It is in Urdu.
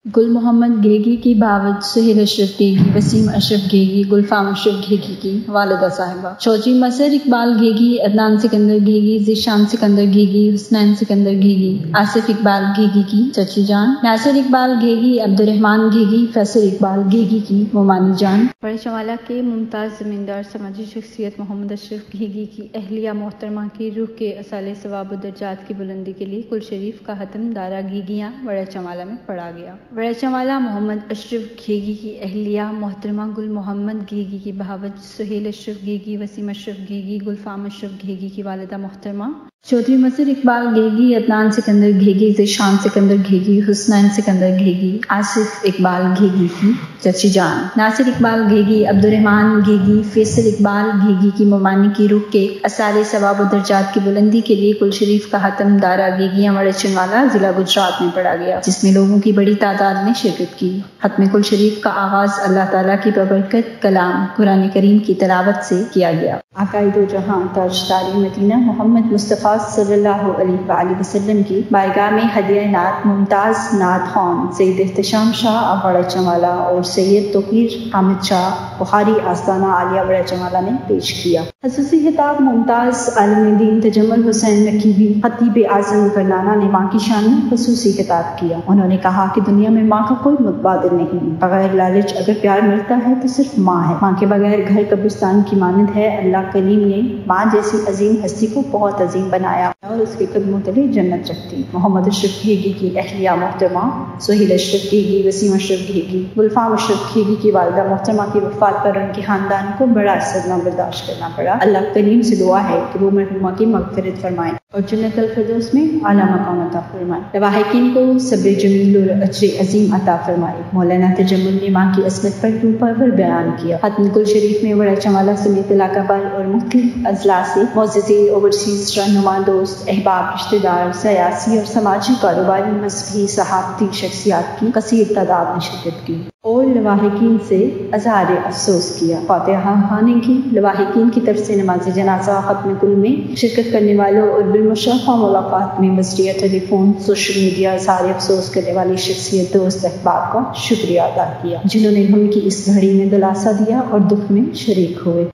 گل محمد گھیگی کی بھاوج سہیل اشرف گھیگی، وسیم اشرف گھیگی، گلفام اشرف گھیگی کی والدہ صاحبہ، چودھری مسر اقبال گھیگی، عدنان سکندر گھیگی، ذیشان سکندر گھیگی، حسنین سکندر گھیگی، آصف اقبال گھیگی کی چچی جان، ناصر اقبال گھیگی، عبدالرحمان گھیگی، فیصل اقبال گھیگی کی ممانی جان، بڑے چمالہ کے ممتاز زمیندار سماجی شخصیت محمد اشرف گھیگی کی اہلیہ محترمہ کی روح کے اصالِ ثواب و درجات کی بلندی کے لیے کل شریف کا ختم دارا گھیگیاں بڑے چمالہ میں پڑھا گیا۔ بڑے چمالہ محمد اشرف گھیگی کی اہلیہ محترمہ گل محمد گھیگی کی بھاوج سہیل اشرف گھیگی، وسیم اشرف گھیگی، گلفام اشرف گھیگی کی والدہ محترمہ، چودھری مسر اقبال گھیگی، عدنان سکندر گھیگی، ذیشان سکندر گھیگی، حسنین سکندر گھیگی، آصف اقبال گھیگی کی چچی جان، ناصر اقبال گھیگی، عبدالرحمان گھیگی، فیصل اقبال گھیگی کی ممانی کی روح کے اصالِ ثواب و درجات کی بلندی کے لیے کل شریف کا ختم دارا گھیگیاں بڑے چنوالا ضلع گجرات میں پڑھا گیا، جس میں لوگوں کی بڑی تعداد نے شرکت کی۔ ختم کل شریف کا آغاز اللہ تعالیٰ کی ببرکت کلام قرآن کریم کی تلاوت سے کیا گیا۔ آقائے دو جہاں تاجدار مدینہ محمد مصطفیٰ صلی اللہ علیہ وآلہ وسلم کی بارگاہ میں ہدیہ نعت ممتاز نعت خوان سید احتشام شاہ بڑے چمالہ اور سید توقیر حامد شاہ بخاری آستانہ عالیہ بڑے چمالہ نے پیش کیا۔ خصوصی خطاب ممتاز عالم دین تجمل حسین نقیبی خطیب اعظم کرنانہ نے ماں کی شان میں خصوصی خطاب کیا۔ انہوں نے کہا کہ دنیا میں ماں کا کوئی متبادل نہیں، بغیر لالچ اگر پیار ملتا ہے تو صرف ماں ہے، ماں کے بغیر گھر قبرستان کی مانند ہے۔ اللہ کریم نے ماں جیسی عظیم ہستی کو بہت عظیم بنایا اور اس کے قدموں تلے جنت رکھتی۔ محمد اشرف گھیگی کی اہلیہ محترمہ سہیل اشرف گھیگی، وسیم اشرف گھیگی، گلفام اشرف گھیگی کی والدہ محترمہ کی وفات پر ان کے خاندان کو بڑا صدمہ برداشت کرنا پڑا۔ اللہ کریم سے دعا ہے کہ وہ مرحومہ کی مغفرت فرمائیں اور جنت الفردوس میں اعلیٰ مقام عطا فرمائے، لواحقین کو صبر جمیل اور اجر عظیم عطا فرمائے۔ مولانا تجمل نے ماں کی عصمت پر دوپہر بیان کیا۔ ختم کل شریف میں بڑے چمالہ سمیت علاقہ بھر اور مختلف اضلاع سے معززین، اوورسیز رہنما، دوست احباب، رشتہ دار، سیاسی اور سماجی، کاروباری، مذہبی، صحافتی شخصیات کی کثیر تعداد نے شرکت کی اور لواحقین سے اظہار افسوس کیا۔ فاتحہ خوانی کی۔ لواحقین کی طرف سے نماز جنازہ ختم کل میں شرکت کرنے والوں اور بالمشافہہ ملاقات میں بذریعہ ٹیلی فون، سوشل میڈیا اظہار افسوس کرنے والی شخصیت، دوست احباب کا شکریہ ادا کیا، جنہوں نے ہم کی اس گھڑی میں دلاسا دیا اور دکھ میں شریک ہوئے۔